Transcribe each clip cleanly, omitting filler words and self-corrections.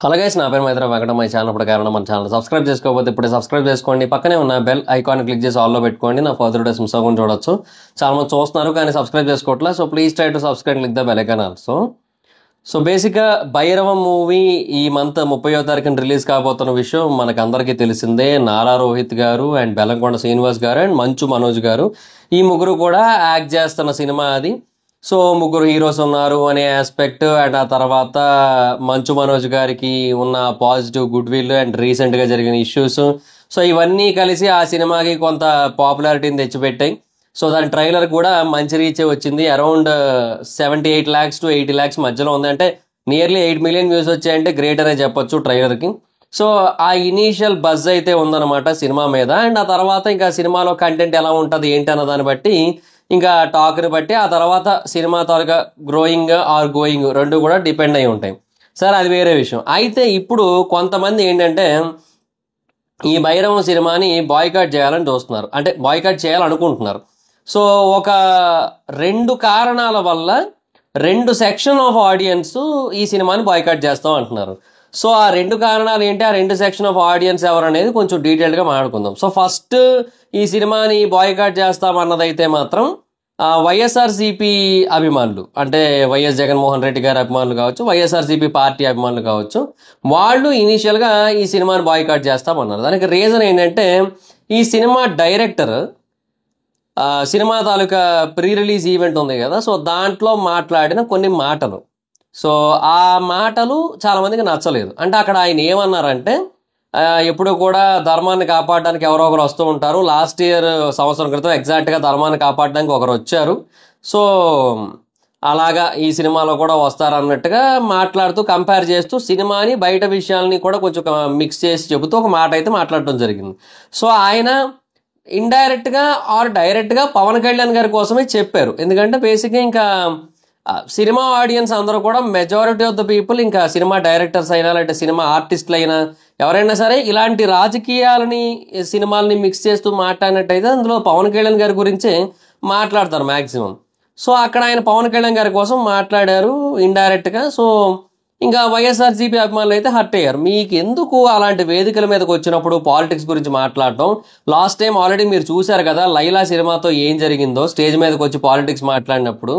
Hello guys, నా పేరు Maitra Venkatam. My channel ప్రకారం మన ఛానల్ సబ్స్క్రైబ్ చేసుకోకపోతే ఇప్పుడే సబ్స్క్రైబ్ చేసుకోండి. పక్కనే ఉన్న బెల్ ఐకాన్ క్లిక్ చేసి ఆల్లో పెట్టుకోండి. నా ఫర్దర్ డేస్ మిస్ అవ్వకుండా చూడొచ్చు. చాలా మంది చూస్తున్నారు కానీ సబ్స్క్రైబ్ చేసుకోవట్లేదు. So please try to subscribe, click the bell icon also. So బేసిక్గా భైరవం మూవీ ఈ మంత్ 30వ తారీఖున రిలీజ్ కాబోతున్న విషయం మనకు అందరికీ తెలిసిందే. నారా రోహిత్ గారు అండ్ బెల్లంకొండ శ్రీనివాస్ గారు అండ్ మంచు మనోజ్ గారు ఈ ముగ్గురు కూడా యాక్ట్ చేస్తున్న సినిమా అది. సో ముగ్గురు హీరోస్ ఉన్నారు అనే ఆస్పెక్ట్ అండ్ ఆ తర్వాత మంచు మనోజ్ గారికి ఉన్న పాజిటివ్ గుడ్ విల్ అండ్ రీసెంట్గా జరిగిన ఇష్యూస్, సో ఇవన్నీ కలిసి ఆ సినిమాకి కొంత పాపులారిటీని తెచ్చిపెట్టాయి. సో దాని ట్రైలర్ కూడా మంచి రీచే వచ్చింది. అరౌండ్ 78 lakhs to 80 lakhs మధ్యలో ఉంది. అంటే నియర్లీ 8 million వ్యూస్ వచ్చాయంటే గ్రేట్ అనే చెప్పొచ్చు ట్రైలర్కి. సో ఆ ఇనీషియల్ బజ్ అయితే ఉందన్నమాట సినిమా మీద. అండ్ ఆ తర్వాత ఇంకా సినిమాలో కంటెంట్ ఎలా ఉంటుంది ఏంటి అన్న దాన్ని బట్టి, ఇంకా టాక్ని బట్టి ఆ తర్వాత సినిమా తాలూకా గ్రోయింగ్ ఆర్ గోయింగ్ రెండు కూడా డిపెండ్ అయి ఉంటాయి. సరే, అది వేరే విషయం. అయితే ఇప్పుడు కొంతమంది ఏంటంటే ఈ భైరవం సినిమాని బాయ్కాట్ చేయాలని చూస్తున్నారు, అంటే బాయ్కాట్ చేయాలనుకుంటున్నారు. సో ఒక 2 కారణాల వల్ల 2 సెక్షన్ ఆఫ్ ఆడియన్స్ ఈ సినిమాని బాయ్కాట్ చేస్తాం అంటున్నారు. సో ఆ 2 కారణాలు ఏంటి, ఆ 2 సెక్షన్ ఆఫ్ ఆడియన్స్ ఎవరు అనేది కొంచెం డీటెయిల్గా మాట్లాడుకుందాం. సో ఫస్ట్, ఈ సినిమాని బాయ్కాట్ చేస్తామన్నదైతే మాత్రం వైఎస్ఆర్సీపీ అభిమానులు, అంటే వైఎస్ జగన్మోహన్ రెడ్డి గారి అభిమానులు కావచ్చు, వైఎస్ఆర్సీపీ పార్టీ అభిమానులు కావచ్చు, వాళ్ళు ఇనీషియల్గా ఈ సినిమాని బాయ్కాట్ చేస్తామన్నారు. దానికి రీజన్ ఏంటంటే, ఈ సినిమా డైరెక్టర్ సినిమా తాలూకా ప్రీ రిలీజ్ ఈవెంట్ ఉంది కదా, సో దాంట్లో మాట్లాడిన కొన్ని మాటలు, సో ఆ మాటలు చాలామందికి నచ్చలేదు. అంటే అక్కడ ఆయన ఏమన్నారంటే, ఎప్పుడు కూడా ధర్మాన్ని కాపాడడానికి ఎవరో ఒకరు వస్తూ ఉంటారు. లాస్ట్ ఇయర్ సంవత్సరం క్రితం ఎగ్జాక్ట్గా ధర్మాన్ని కాపాడడానికి ఒకరు వచ్చారు. సో అలాగా ఈ సినిమాలో కూడా వస్తారన్నట్టుగా మాట్లాడుతూ కంపేర్ చేస్తూ సినిమాని బయట విషయాల్ని కూడా కొంచెం మిక్స్ చేసి చెబుతూ ఒక మాట అయితే మాట్లాడటం జరిగింది. సో ఆయన ఇండైరెక్ట్గా ఆర్ డైరెక్ట్గా పవన్ కళ్యాణ్ గారి కోసమే చెప్పారు. ఎందుకంటే బేసిక్గా ఇంకా సినిమా ఆడియన్స్ అందరూ కూడా మెజారిటీ ఆఫ్ ద పీపుల్, ఇంకా సినిమా డైరెక్టర్స్ అయినా లేదంటే సినిమా ఆర్టిస్టులు అయినా ఎవరైనా సరే ఇలాంటి రాజకీయాలని సినిమాలని మిక్స్ చేస్తూ మాట్లాడినట్టయితే అందులో పవన్ కళ్యాణ్ గారి గురించే మాట్లాడతారు మ్యాక్సిమం. సో అక్కడ ఆయన పవన్ కళ్యాణ్ గారి కోసం మాట్లాడారు ఇండైరెక్ట్గా. సో ఇంకా వైఎస్ఆర్సీపీ అభిమానులు అయితే హర్ట్ అయ్యారు. మీకు ఎందుకు అలాంటి వేదికల మీదకి వచ్చినప్పుడు పాలిటిక్స్ గురించి మాట్లాడటం? లాస్ట్ టైం ఆల్రెడీ మీరు చూశారు కదా లైలా సినిమాతో ఏం జరిగిందో, స్టేజ్ మీదకి వచ్చి పాలిటిక్స్ మాట్లాడినప్పుడు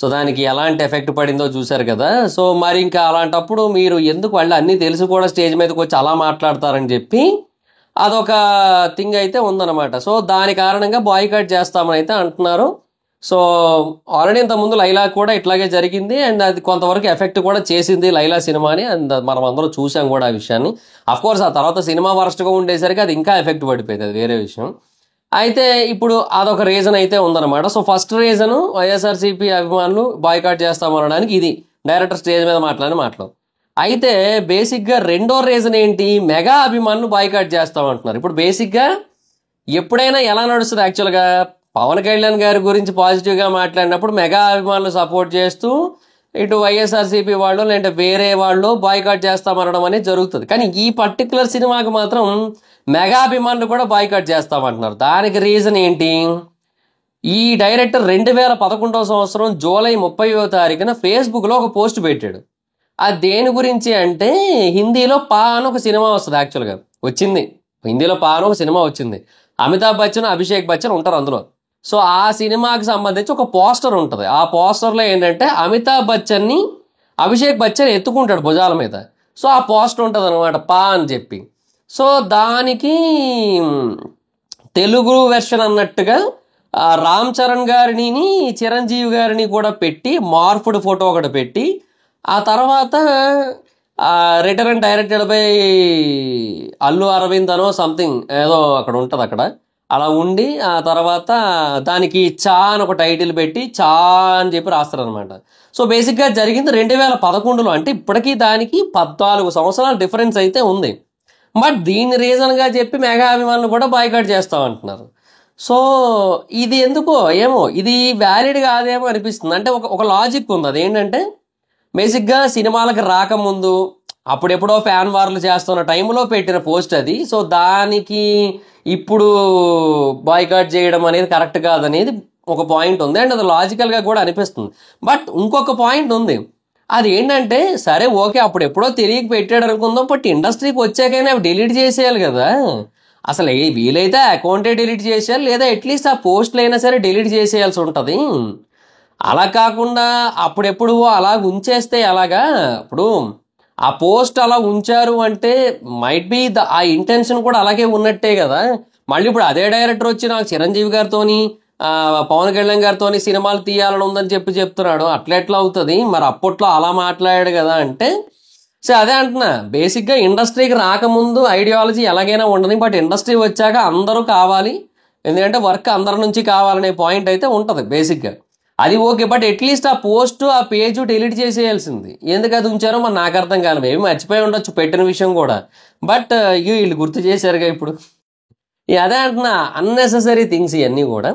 సో దానికి ఎలాంటి ఎఫెక్ట్ పడిందో చూశారు కదా. సో మరి ఇంకా అలాంటప్పుడు మీరు ఎందుకు వాళ్ళు అన్నీ తెలిసి కూడా స్టేజ్ మీదకి వచ్చి అలా మాట్లాడతారని చెప్పి అదొక థింగ్ అయితే ఉందన్నమాట. సో దాని కారణంగా బాయ్కాట్ చేస్తామని అయితే అంటున్నారు. సో ఆల్రెడీ ఇంతకుముందు లైలా కూడా ఇట్లాగే జరిగింది అండ్ అది కొంతవరకు ఎఫెక్ట్ కూడా చేసింది లైలా సినిమాని. అండ్ మనం అందరూ చూసాం కూడా ఆ విషయాన్ని. అఫ్కోర్స్ ఆ తర్వాత సినిమా వరస్ట్గా ఉండేసరికి అది ఇంకా ఎఫెక్ట్ పడిపోయింది, అది వేరే విషయం. అయితే ఇప్పుడు అదొక రీజన్ అయితే ఉందన్నమాట. సో ఫస్ట్ రీజన్ వైఎస్ఆర్సీపీ అభిమానులు బాయ్కాట్ చేస్తామనడానికి ఇది డైరెక్టర్ స్టేజ్ మీద మాట్లాడిన మాటలు. అయితే బేసిక్గా రెండో రీజన్ ఏంటి, మెగా అభిమానులు బాయ్కాట్ చేస్తామంటున్నారు. ఇప్పుడు బేసిక్గా ఎప్పుడైనా ఎలా నడుస్తుంది యాక్చువల్గా, పవన్ కళ్యాణ్ గారి గురించి పాజిటివ్గా మాట్లాడినప్పుడు మెగా అభిమానులు సపోర్ట్ చేస్తూ ఇటు వైఎస్ఆర్సీపీ వాళ్ళు లేదంటే వేరే వాళ్ళు బాయ్కాట్ చేస్తామనడం అనేది జరుగుతుంది. కానీ ఈ పర్టికులర్ సినిమాకి మాత్రం మెగా అభిమానులు కూడా బాయ్కాట్ చేస్తామంటున్నారు. దానికి రీజన్ ఏంటి, ఈ డైరెక్టర్ 2011వ సంవత్సరం జూలై 30వ తారీఖున ఫేస్బుక్లో ఒక పోస్ట్ పెట్టాడు. అది దేని గురించి అంటే, హిందీలో పా అని ఒక సినిమా వస్తుంది, యాక్చువల్గా వచ్చింది హిందీలో పా అని ఒక సినిమా వచ్చింది. అమితాబ్ బచ్చన్, అభిషేక్ బచ్చన్ ఉంటారు అందులో. సో ఆ సినిమాకి సంబంధించి ఒక పోస్టర్ ఉంటుంది. ఆ పోస్టర్లో ఏంటంటే అమితాబ్ బచ్చన్ని అభిషేక్ బచ్చన్ ఎత్తుకుంటాడు భుజాల మీద. సో ఆ పోస్టర్ ఉంటుంది అనమాట, పా అని చెప్పి. సో దానికి తెలుగు వెర్షన్ అన్నట్టుగా రామ్ చరణ్ గారిని చిరంజీవి గారిని కూడా పెట్టి మార్పుడ్ ఫోటో ఒకటి పెట్టి, ఆ తర్వాత return and directed by Allu Aravind అనో సంథింగ్ ఏదో అక్కడ ఉంటుంది, అక్కడ అలా ఉండి ఆ తర్వాత దానికి చా అని ఒక టైటిల్ పెట్టి చా అని చెప్పి రాస్తారనమాట. సో బేసిక్గా జరిగింది 2011లో, అంటే ఇప్పటికీ దానికి 14 సంవత్సరాల డిఫరెన్స్ అయితే ఉంది. బట్ దీని రీజన్గా చెప్పి మెగా అభిమానులు కూడా బాయ్కాట్ చేస్తామంటున్నారు. సో ఇది ఎందుకో ఏమో, ఇది వ్యాలిడ్ కాదేమో అనిపిస్తుంది. అంటే ఒక లాజిక్ ఉంది. అదేంటంటే బేసిక్గా సినిమాలకు రాకముందు అప్పుడెప్పుడో ఫ్యాన్ వార్లు చేస్తున్న టైంలో పెట్టిన పోస్ట్ అది. సో దానికి ఇప్పుడు బాయ్కాట్ చేయడం అనేది కరెక్ట్ కాదనేది ఒక పాయింట్ ఉంది అండ్ అది లాజికల్గా కూడా అనిపిస్తుంది. బట్ ఇంకొక పాయింట్ ఉంది, అది ఏంటంటే సరే ఓకే అప్పుడు ఎప్పుడో తెలియక పెట్టాడు అనుకుందాం, బట్ ఇండస్ట్రీకి వచ్చాకైనా అవి డిలీట్ చేసేయాలి కదా. అసలు వీలైతే అకౌంటే డిలీట్ చేసేయాలి, లేదా అట్లీస్ట్ ఆ పోస్ట్లు అయినా సరే డిలీట్ చేసేయాల్సి ఉంటుంది. అలా కాకుండా అప్పుడెప్పుడు అలా ఉంచేస్తే ఎలాగా? ఇప్పుడు ఆ పోస్ట్ అలా ఉంచారు అంటే మైట్ బి ఆ ఇంటెన్షన్ కూడా అలాగే ఉన్నట్టే కదా. మళ్ళీ ఇప్పుడు అదే డైరెక్టర్ వచ్చి నాకు చిరంజీవి గారితోని పవన్ కళ్యాణ్ గారితోని సినిమాలు తీయాలని ఉందని చెప్తున్నాడు, అట్లా ఎట్లా అవుతుంది? మరి అప్పట్లో అలా మాట్లాడాడు కదా అంటే సో అదే అంటున్నా, బేసిక్గా ఇండస్ట్రీకి రాకముందు ఐడియాలజీ ఎలాగైనా ఉండదు, బట్ ఇండస్ట్రీ వచ్చాక అందరూ కావాలి, ఎందుకంటే వర్క్ అందరి నుంచి కావాలనే పాయింట్ అయితే ఉంటుంది బేసిక్గా. అది ఓకే, బట్ అట్లీస్ట్ ఆ పోస్ట్ ఆ పేజ్ డిలీట్ చేసేయాల్సింది. ఎందుకు అది ఉంచారో మరి నాకు అర్థం కాదు. ఏమి మర్చిపోయి ఉండొచ్చు పెట్టిన విషయం కూడా, బట్ వీళ్ళు గుర్తు చేశారుగా ఇప్పుడు. అదే అంటున్నా, అన్నెసెసరీ థింగ్స్ ఇవన్నీ కూడా,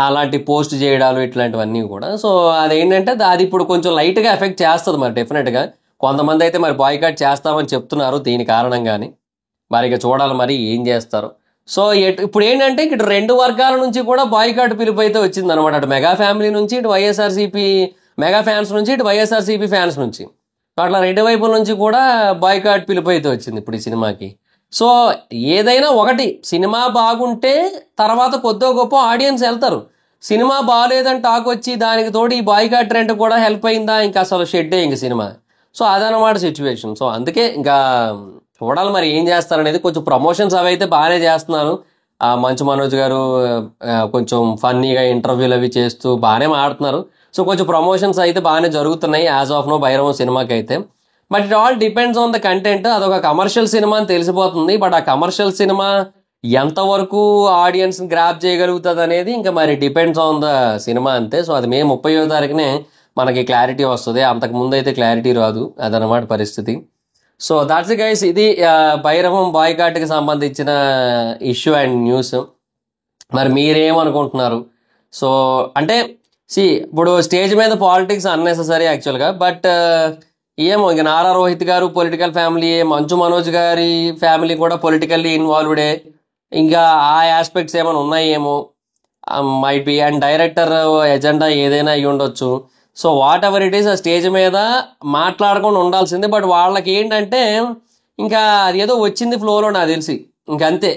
అలాంటి పోస్ట్ చేయడాలు ఇట్లాంటివన్నీ కూడా. సో అదేంటంటే అది ఇప్పుడు కొంచెం లైట్గా ఎఫెక్ట్ చేస్తుంది మరి డెఫినెట్గా. కొంతమంది అయితే మరి బాయ్కాట్ చేస్తామని చెప్తున్నారు దీని కారణంగాని, మరి ఇక చూడాలి మరి ఏం చేస్తారు. సో ఇప్పుడు ఏంటంటే ఇటు రెండు వర్గాల నుంచి కూడా బాయ్కాట్ పిలుపు అయితే వచ్చింది అనమాట. అటు మెగా ఫ్యామిలీ నుంచి, ఇటు వైఎస్ఆర్సీపీ మెగా ఫ్యాన్స్ నుంచి, ఇటు వైఎస్ఆర్సీపీ ఫ్యాన్స్ నుంచి, అట్లా రెండు వైపుల నుంచి కూడా బాయ్కాట్ పిలుపు అయితే వచ్చింది ఇప్పుడు ఈ సినిమాకి. సో ఏదైనా ఒకటి, సినిమా బాగుంటే తర్వాత కొద్దో గొప్ప ఆడియన్స్ వెళ్తారు. సినిమా బాగాలేదని టాక్ వచ్చి దానికి తోడు ఈ బాయ్కాట్ ట్రెండ్ కూడా హెల్ప్ అయిందా, ఇంకా అసలు షెడ్డే ఇంక సినిమా. సో అదనమాట సిచ్యువేషన్. సో అందుకే ఇంకా చూడాలి మరి ఏం చేస్తారనేది. కొంచెం ప్రమోషన్స్ అవి అయితే బాగానే చేస్తున్నారు. మంచు మనోజ్ గారు కొంచెం ఫన్నీగా ఇంటర్వ్యూలు అవి చేస్తూ బాగానే మాడుతున్నారు. సో కొంచెం ప్రమోషన్స్ అయితే బాగానే జరుగుతున్నాయి యాజ్ ఆఫ్ నో భైరవం సినిమాకి అయితే. But it all depends on the content. అదొక కమర్షియల్ సినిమా అని తెలిసిపోతుంది, బట్ ఆ కమర్షియల్ సినిమా ఎంతవరకు ఆడియన్స్ గ్రాప్ చేయగలుగుతుంది అనేది ఇంకా మరి డిపెండ్స్ ఆన్ ద సినిమా అంతే. సో అది మే 30వ తారీఖునే మనకి క్లారిటీ వస్తుంది, అంతకుముందు అయితే క్లారిటీ రాదు, అదనమాట పరిస్థితి. సో దాట్స్ గైస్, ఇది భైరవం బాయ్కాట్కి సంబంధించిన ఇష్యూ అండ్ న్యూస్. మరి మీరేమనుకుంటున్నారు? సో అంటే ఇప్పుడు స్టేజ్ మీద పాలిటిక్స్ అన్నెసెసరీ యాక్చువల్గా, బట్ ఏమో ఇంక నారా రోహిత్ గారు పొలిటికల్ ఫ్యామిలీ, మంచు మనోజ్ గారి ఫ్యామిలీ కూడా పొలిటికల్లీ ఇన్వాల్వ్డే, ఇంకా ఆ ఆస్పెక్ట్స్ ఏమైనా ఉన్నాయేమో might be. And director agenda ఏదైనా అయ్యి ఉండొచ్చు. So what ever it is, ఆ స్టేజ్ మీద మాట్లాడకుండా ఉండాల్సిందే. బట్ వాళ్ళకి ఏంటంటే ఇంకా అది ఏదో వచ్చింది ఫ్లోలో నాకు తెలిసి, ఇంకంతే.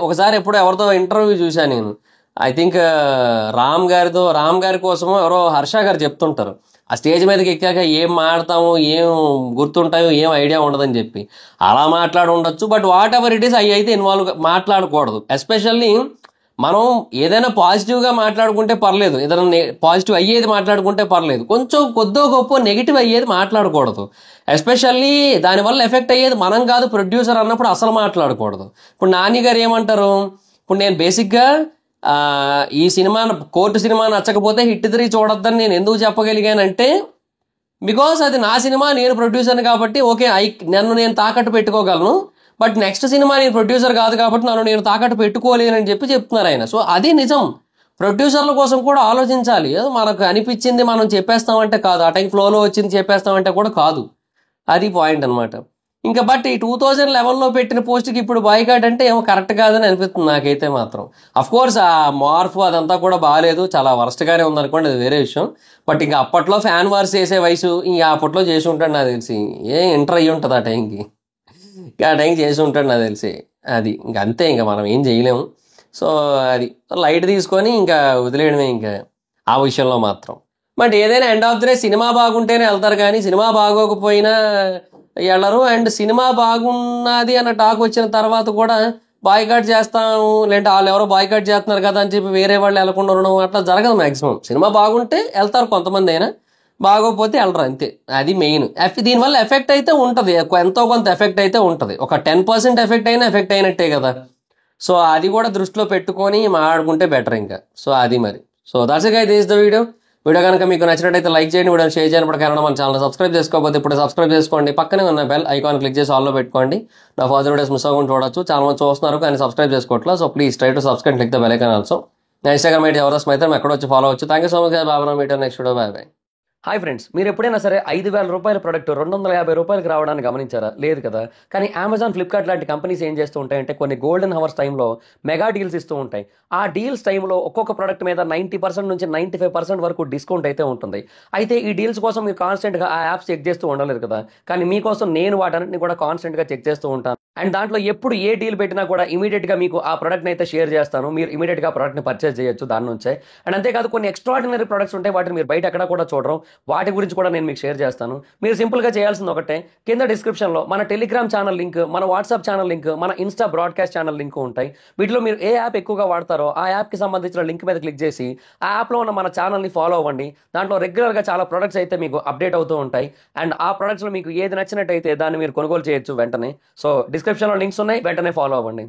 ఒకసారి ఎప్పుడు ఎవరితో ఇంటర్వ్యూ చూశాను నేను, ఐ థింక్ రామ్ గారి కోసమో ఎవరో హర్ష గారు చెప్తుంటారు, ఆ స్టేజ్ మీదకి ఎక్కాక ఏం మాడతాము, ఏం గుర్తుంటాయో ఏం ఐడియా ఉండదని చెప్పి అలా మాట్లాడి ఉండొచ్చు. But what ever it is అవి అయితే ఇన్వాల్వ్ మాట్లాడకూడదు. ఎస్పెషల్లీ మనం ఏదైనా పాజిటివ్గా మాట్లాడుకుంటే పర్లేదు, ఏదైనా పాజిటివ్ అయ్యేది మాట్లాడుకుంటే పర్లేదు, కొంచెం కొద్దో గొప్ప నెగిటివ్ అయ్యేది మాట్లాడకూడదు. ఎస్పెషల్లీ దానివల్ల ఎఫెక్ట్ అయ్యేది మనం కాదు, ప్రొడ్యూసర్ అన్నప్పుడు అసలు మాట్లాడకూడదు. ఇప్పుడు నాని గారు ఏమంటారు, ఇప్పుడు నేను బేసిక్గా ఈ సినిమా కోర్టు సినిమా నచ్చకపోతే హిట్ 3 చూడొద్దని నేను ఎందుకు చెప్పగలిగానంటే, బికాస్ అది నా సినిమా, నేను ప్రొడ్యూసర్ని కాబట్టి ఓకే నన్ను నేను తాకట్టు పెట్టుకోగలను. బట్ నెక్స్ట్ సినిమా నేను ప్రొడ్యూసర్ కాదు కాబట్టి నన్ను నేను తాకట్టు పెట్టుకోలేనని చెప్తున్నారు ఆయన. సో అది నిజం, ప్రొడ్యూసర్ల కోసం కూడా ఆలోచించాలి. మనకు అనిపించింది మనం చెప్పేస్తామంటే కాదు, ఆ టైం ఫ్లోలో వచ్చింది చెప్పేస్తామంటే కూడా కాదు, అది పాయింట్ అనమాట. ఇంకా బట్ ఈ 2011లో పెట్టిన పోస్ట్కి ఇప్పుడు బాయ్కాట్ అంటే ఏమో కరెక్ట్ కాదని అనిపిస్తుంది నాకైతే మాత్రం. కోర్స్ ఆ మార్పు అదంతా కూడా బాగాలేదు, చాలా వరస్ట్గానే ఉందనుకోండి, అది వేరే విషయం. బట్ ఇంకా అప్పట్లో ఫ్యాన్ వార్స్ చేసే వయసు, ఇంకా అప్పట్లో చేసి ఉంటాడు నాకు తెలిసి, ఎంటర్ అయ్యి ఉంటుంది ఆ టైంకి, ఆ టైంకి చేసి ఉంటాడు నాకు తెలిసి. అది ఇంక అంతే, ఇంకా మనం ఏం చేయలేము. సో అది లైట్ తీసుకొని ఇంకా వదిలేయడమే ఇంకా ఆ విషయంలో మాత్రం. బట్ ఏదైనా end of the day cinema బాగుంటేనే వెళ్తారు, కానీ సినిమా బాగోకపోయినా వెళ్ళరు. అండ్ సినిమా బాగున్నది అన్న టాక్ వచ్చిన తర్వాత కూడా బాయ్కాట్ చేస్తాము, లేదంటే వాళ్ళు ఎవరో బాయ్కాట్ చేస్తున్నారు కదా అని చెప్పి వేరే వాళ్ళు వెళ్లకుండా ఉండడం అట్లా జరగదు మ్యాక్సిమం. సినిమా బాగుంటే వెళ్తారు కొంతమంది, అయినా బాగోకపోతే వెళ్ళరు, అంతే. అది మెయిన్. దీనివల్ల ఎఫెక్ట్ అయితే ఉంటుంది, ఎంతో కొంత ఎఫెక్ట్ అయితే ఉంటుంది. ఒక 10% ఎఫెక్ట్ అయినా ఎఫెక్ట్ అయినట్టే కదా. సో అది కూడా దృష్టిలో పెట్టుకొని మాట్లాడుకుంటే బెటర్ ఇంకా. సో అది మరి. So that's it guys, this the video కనుక మీకు నచ్చినట్టయితే లైక్ చేయండి, వీడియో షేర్ చేయండి. ఇప్పుడు కారణం మన ఛానల్ సబ్స్క్రైబ్ చేసుకోకపోతే ఇప్పుడు సబ్స్క్రైబ్ చేసుకోండి, పక్కనే ఉన్న బెల్ ఐకాన్ క్లిక్ చేసి ఆల్లో పెట్టుకోండి. నా ఫర్దర్ వీడియోస్ మిస్ అవ్వకుండా చూడొచ్చు. చాలా మంది చూస్తున్నారు కానీ సబ్స్క్రైబ్ చేసుకోవట్లేదు. So please try to subscribe, click the bell icon also. నా ఇన్స్టాగ్రామ్ ఐడి ఎవరో అయితే ఎక్కడ వచ్చి ఫాలో అవచ్చు. థ్యాంక్ యూ సో మచ్, బాబా మీటర్ next video, bye bye. Hi friends, మీరు ఎప్పుడైనా సరే 5,000 రూపాయల ప్రొడక్ట్ 250 రూపాయలకి రావడానికి గమనించారా? లేదు కదా. కానీ అమెజాన్, ఫ్లిప్కార్ట్ లాంటి కంపెనీస్ ఏం చేస్తూ ఉంటాయంటే కొన్ని గోల్డెన్ హవర్స్ టైంలో మెగా డీల్స్ ఇస్తూ ఉంటాయి. ఆ డీల్స్ టైంలో ఒక్కొక్క ప్రొడక్ట్ మీద 90% నుంచి 95% వరకు డిస్కౌంట్ అయితే ఉంటుంది. అయితే ఈ డీల్స్ కోసం మీరు కాన్స్టెంట్గా ఆ యాప్స్ చెక్ చేస్తూ ఉండలేదు కదా. కానీ మీకోసం నేను వాటన్నిటిని కూడా కాన్స్టెంట్గా చెక్ చేస్తూ ఉంటాను. అండ్ దాంట్లో ఎప్పుడు ఏ డీల్ పెట్టినా కూడా ఇమీడియట్గా మీకు ఆ ప్రొడక్ట్ని అయితే షేర్ చేస్తాను. మీరు ఇమీడియట్గా ఆ ప్రొడక్ట్ని పర్చేస్ చేయొచ్చు దాని నుంచే. అండ్ అంతేకాదు కొన్ని ఎక్స్ట్రాడినరీ ప్రొడక్ట్స్ ఉంటాయి, వాటిని మీరు బయట ఎక్కడ కూడా చూడరు. వాటి గురించి కూడా నేను మీకు షేర్ చేస్తాను. మీరు సింపుల్గా చేయాల్సింది ఒకటే, కింద డిస్క్రిప్షన్లో మన టెలిగ్రామ్ ఛానల్ లింక్, మన వాట్సాప్ ఛానల్ లింక్, మన ఇన్స్టా బ్రాడ్కాస్ట్ ఛానల్ లింక్ ఉంటాయి. వీటిలో మీరు ఏ యాప్ ఎక్కువగా వాడతారో ఆ యాప్కి సంబంధించిన లింక్ మీద క్లిక్ చేసి ఆ యాప్లో ఉన్న మన ఛానల్ని ఫాలో అవ్వండి. దాంట్లో రెగ్యులర్గా చాలా ప్రొడక్ట్స్ అయితే మీకు అప్డేట్ అవుతూ ఉంటాయి. అండ్ ఆ ప్రొడక్ట్స్లో మీకు ఏది నచ్చినట్టయితే దాన్ని మీరు కొనుగోలు చేయొచ్చు వెంటనే. సో డిస్క్రిప్షన్లో లింక్స్ ఉన్నాయి, వెంటనే ఫాలో అవ్వండి.